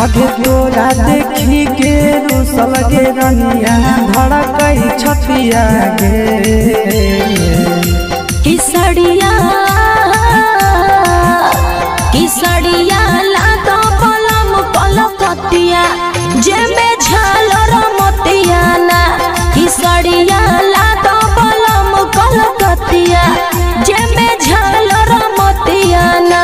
आगे तोरा देखी के रूसल गे रनिया धड़कई छतिया गे किसड़िया लादो पलम पलकतिया जेमे झालर मोतिया ना किसड़िया लादो पलम पलकतिया जेमे झालर मोतिया ना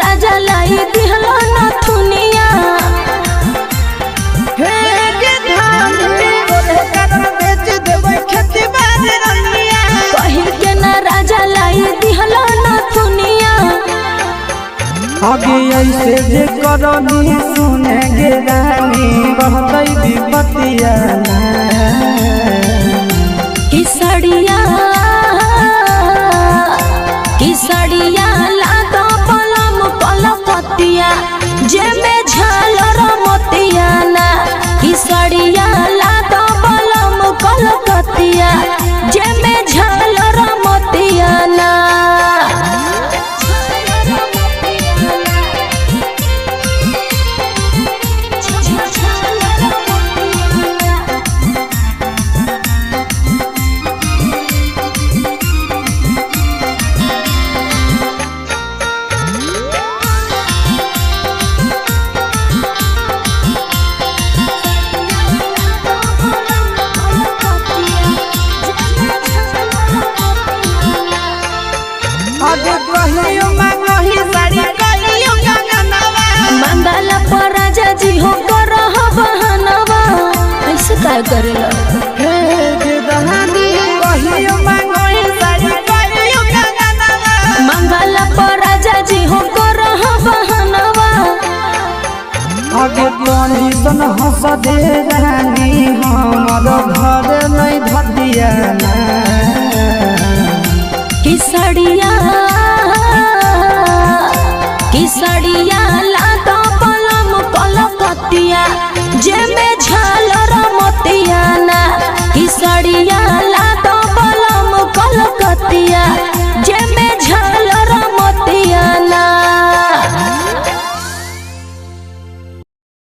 राजा लाई दिहलो नथुनिया के न राजा लाई दिहलो नथुनिया आगे ऐसे जे करनी सुने गे रानी बहतई विपतिया किसड़िया लादो पलम पलकतिया जेमे झालर मोतिया ना किसड़िया लादो पलम पलकतिया जेमे झालर मोतिया ना मंगला पर राजा जी हो करह बहनवा ऐसे काय करेला मंगला पर राजा जी हो करह बहनवा आगे तोनी सन हंस दे रानी हमर घर नहीं धतिया किसड़िया लादो पलम पलकतिया जेमे